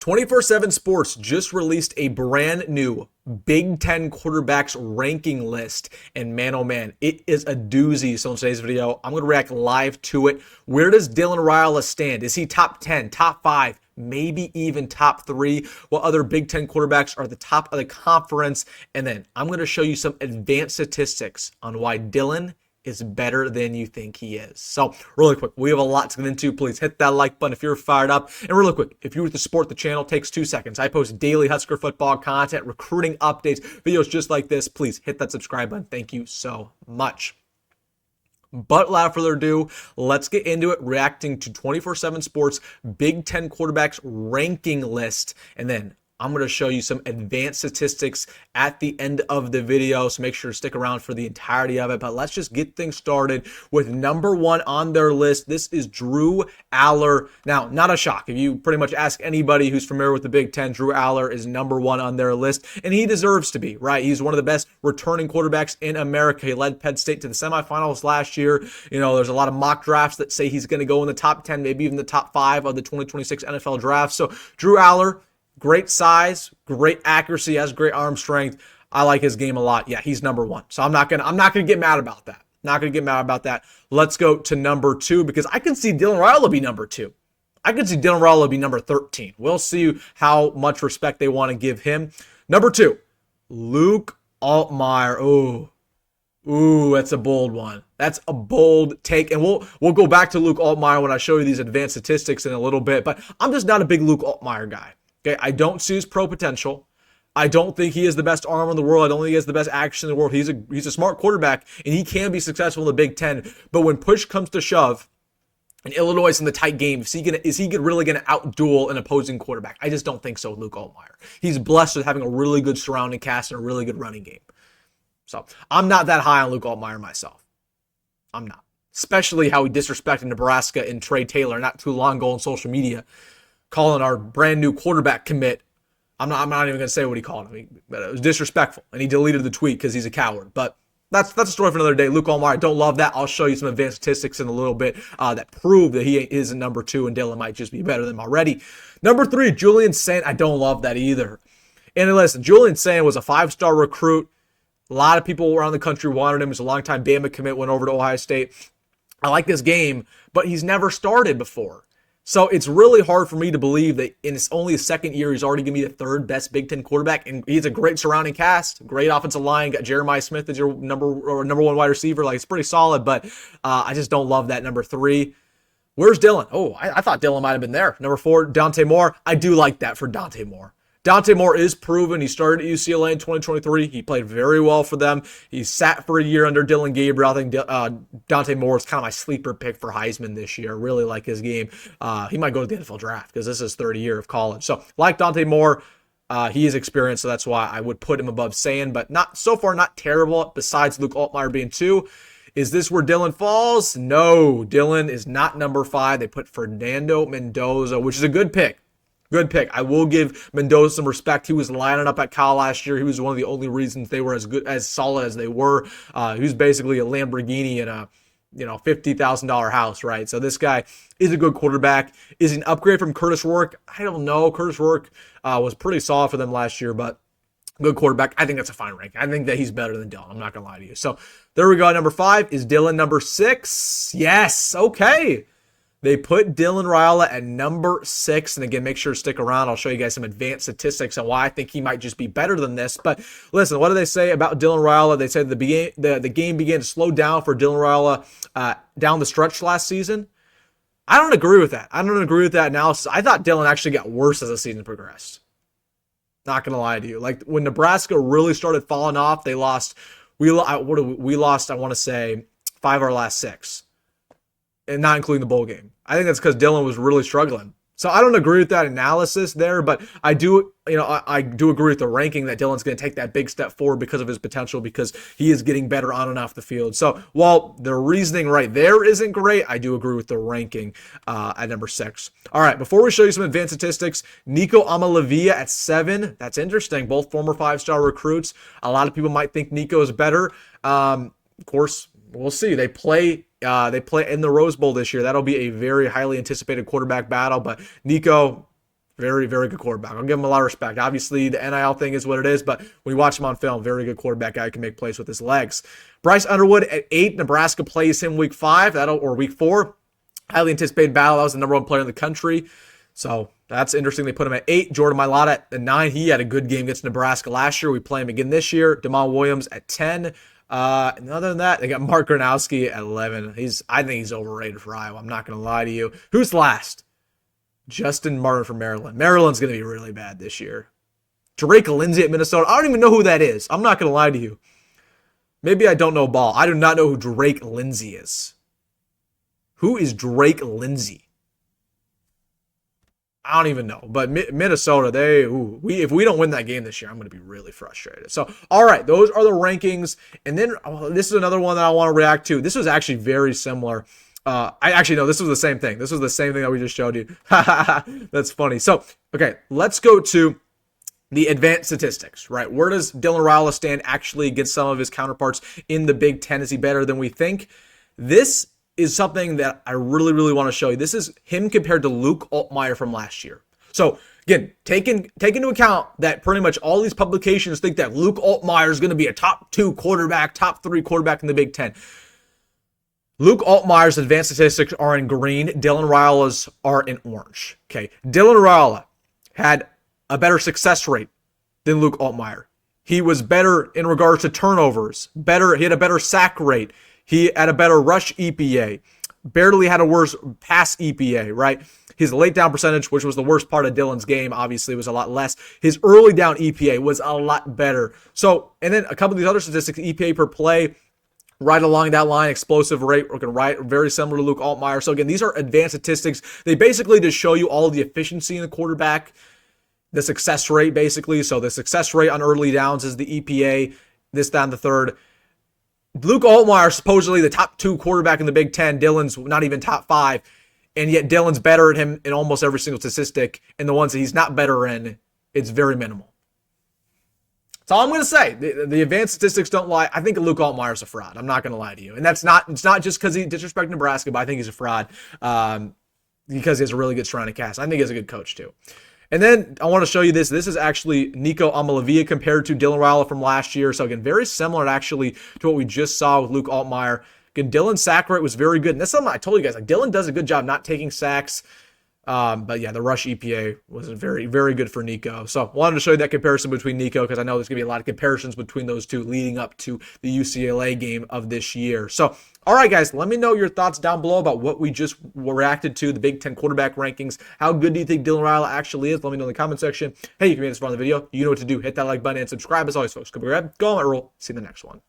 24/7 Sports just released a brand new Big Ten quarterbacks ranking list, and man, oh man, it is a doozy. So in today's video, I'm going to react live to it. Where does Dylan Raiola stand? Is he top 10, top 5, maybe even top 3? What other Big Ten quarterbacks are at the top of the conference? And then I'm going to show you some advanced statistics on why Dylan is better than you think he is. So really quick, we have a lot to get into. Please hit that like button if you're fired up. And really quick, if you were to support the channel, takes 2 seconds. I post daily Husker football content, recruiting updates, videos just like this. Please hit that subscribe button. Thank you so much. But without further ado, let's get into it, reacting to 24/7 Sports Big Ten quarterbacks ranking list. And then I'm going to show you some advanced statistics at the end of the video, so make sure to stick around for the entirety of it. But let's just get things started with number 1 on their list. This is Drew Allar. Now, not a shock. If you pretty much ask anybody who's familiar with the Big Ten, Drew Allar is number 1 on their list, and he deserves to be, right? He's one of the best returning quarterbacks in America. He led Penn State to the semifinals last year. You know, there's a lot of mock drafts that say he's going to go in the top 10, maybe even the top 5 of the 2026 NFL draft. So Drew Allar, great size, great accuracy, has great arm strength. I like his game a lot. Yeah, he's number 1. So I'm not gonna get mad about that. Not gonna get mad about that. Let's go to number 2, because I can see Dylan Raiola be number 2. I could see Dylan Raiola be number 13. We'll see how much respect they want to give him. Number 2, Luke Altmyer. Ooh, that's a bold one. That's a bold take, and we'll go back to Luke Altmyer when I show you these advanced statistics in a little bit. But I'm just not a big Luke Altmyer guy. Okay, I don't see his pro potential. I don't think he is the best arm in the world. I don't think he has the best action in the world. He's a smart quarterback, and he can be successful in the Big Ten. But when push comes to shove, and Illinois is in the tight game, is he really going to outduel an opposing quarterback? I just don't think so with Luke Altmyer. He's blessed with having a really good surrounding cast and a really good running game. So I'm not that high on Luke Altmyer myself. I'm not. Especially how he disrespected Nebraska and Trey Taylor not too long ago on social media, calling our brand new quarterback commit. I'm not even going to say what he called him, but it was disrespectful, and he deleted the tweet because he's a coward. But that's a story for another day. Luke Altmyer, I don't love that. I'll show you some advanced statistics in a little bit that prove that he is a number 2, and Dylan might just be better than him already. Number 3, Julian Saint. I don't love that either. And listen, Julian Saint was a 5-star recruit. A lot of people around the country wanted him. He's a longtime Bama commit, went over to Ohio State. I like this game, but he's never started before. So it's really hard for me to believe that in his only his second year, he's already going to be the 3rd best Big Ten quarterback. And he's a great surrounding cast, great offensive line. Got Jeremiah Smith as your number 1 wide receiver. Like, it's pretty solid, but I just don't love that number 3. Where's Dylan? Oh, I thought Dylan might have been there. Number 4, Dante Moore. I do like that for Dante Moore. Dante Moore is proven. He started at UCLA in 2023. He played very well for them. He sat for a year under Dylan Gabriel. I think Dante Moore is kind of my sleeper pick for Heisman this year. Really like his game. He might go to the NFL draft because this is his 3rd year of college. So like Dante Moore, he is experienced, so that's why I would put him above Sayin, but not so far, not terrible, besides Luke Altmyer being 2. Is this where Dylan falls? No, Dylan is not number 5. They put Fernando Mendoza, which is a good pick. Good pick. I will give Mendoza some respect. He was lining up at Cal last year. He was one of the only reasons they were as solid as they were. He was basically a Lamborghini in a $50,000 house, right? So this guy is a good quarterback. Is he an upgrade from Curtis Rourke? I don't know. Curtis Rourke was pretty solid for them last year, but good quarterback. I think that's a fine rank. I think that he's better than Dylan. I'm not going to lie to you. So there we go. Number 5 is Dylan. Number 6. Yes. Okay. They put Dylan Raiola at number 6. And again, make sure to stick around. I'll show you guys some advanced statistics on why I think he might just be better than this. But listen, what do they say about Dylan Raiola? They said the game began to slow down for Dylan Raiola down the stretch last season. I don't agree with that. I don't agree with that analysis. I thought Dylan actually got worse as the season progressed. Not going to lie to you. Like, when Nebraska really started falling off, they lost. We lost, I want to say, 5 of our last 6. And not including the bowl game. I think that's because Dylan was really struggling. So I don't agree with that analysis there, but I do, I do agree with the ranking that Dylan's going to take that big step forward because of his potential, because he is getting better on and off the field. So while the reasoning right there isn't great, I do agree with the ranking at number 6. All right, before we show you some advanced statistics, Nico Amalavia at 7. That's interesting. Both former 5-star recruits. A lot of people might think Nico is better. Of course, we'll see. They play in the Rose Bowl this year. That'll be a very highly anticipated quarterback battle. But Nico, Very, very good quarterback. I'll give him a lot of respect. Obviously, the NIL thing is what it is, but when you watch him on film, very good quarterback guy who can make plays with his legs. Bryce Underwood at 8. Nebraska plays him week 5, or week 4. Highly anticipated battle. That was the number 1 player in the country. So that's interesting. They put him at 8. Jordan Mailata at 9. He had a good game against Nebraska last year. We play him again this year. Jamal Williams at 10. And other than that, they got Mark Gronowski at 11. I think he's overrated for Iowa. I'm not going to lie to you. Who's last? Justin Martin from Maryland. Maryland's going to be really bad this year. Drake Lindsay at Minnesota. I don't even know who that is. I'm not going to lie to you. Maybe I don't know ball. I do not know who Drake Lindsay is. Who is Drake Lindsay? I don't even know. But Minnesota, if we don't win that game this year, I'm going to be really frustrated. So, all right, those are the rankings. And then this is another one that I want to react to. This was actually very similar. This was the same thing. This was the same thing that we just showed you. That's funny. So, okay, let's go to the advanced statistics, right? Where does Dylan Raiola stand actually against some of his counterparts in the Big Ten? Is he better than we think? This is something that I really, really want to show you. This is him compared to Luke Altmyer from last year. So, again, take into account that pretty much all these publications think that Luke Altmyer is going to be a top 2 quarterback, top 3 quarterback in the Big Ten. Luke Altmyer's advanced statistics are in green. Dylan Raiola's are in orange. Okay, Dylan Raiola had a better success rate than Luke Altmyer. He was better in regards to turnovers. He had a better sack rate. He had a better rush EPA. Barely had a worse pass EPA, right? His late down percentage, which was the worst part of Dylan's game, obviously was a lot less. His early down EPA was a lot better. So, and then a couple of these other statistics, EPA per play, right along that line, explosive rate, very similar to Luke Altmyer. So again, these are advanced statistics. They basically just show you all the efficiency in the quarterback, the success rate basically. So the success rate on early downs is the EPA, this, down, the third. Luke Altmyer, supposedly the top 2 quarterback in the Big Ten. Dylan's not even top 5. And yet Dylan's better at him in almost every single statistic. And the ones that he's not better in, it's very minimal. That's all I'm going to say. The advanced statistics don't lie. I think Luke Altmyer's a fraud. I'm not going to lie to you. And it's not just because he disrespected Nebraska, but I think he's a fraud because he has a really good surrounding cast. I think he has a good coach too. And then I want to show you this. This is actually Nico Amalavia compared to Dylan Raiola from last year. So again, very similar actually to what we just saw with Luke Altmyer. Again, Dylan's sack rate was very good. And that's something I told you guys. Like Dylan does a good job not taking sacks. But yeah, the rush EPA was very, very good for Nico. So wanted to show you that comparison between Nico because I know there's going to be a lot of comparisons between those two leading up to the UCLA game of this year. So, all right, guys, let me know your thoughts down below about what we just reacted to, the Big Ten quarterback rankings. How good do you think Dylan Raiola actually is? Let me know in the comment section. Hey, you can make this fun of the video. You know what to do. Hit that like button and subscribe as always, folks. Go on, roll. See you in the next one.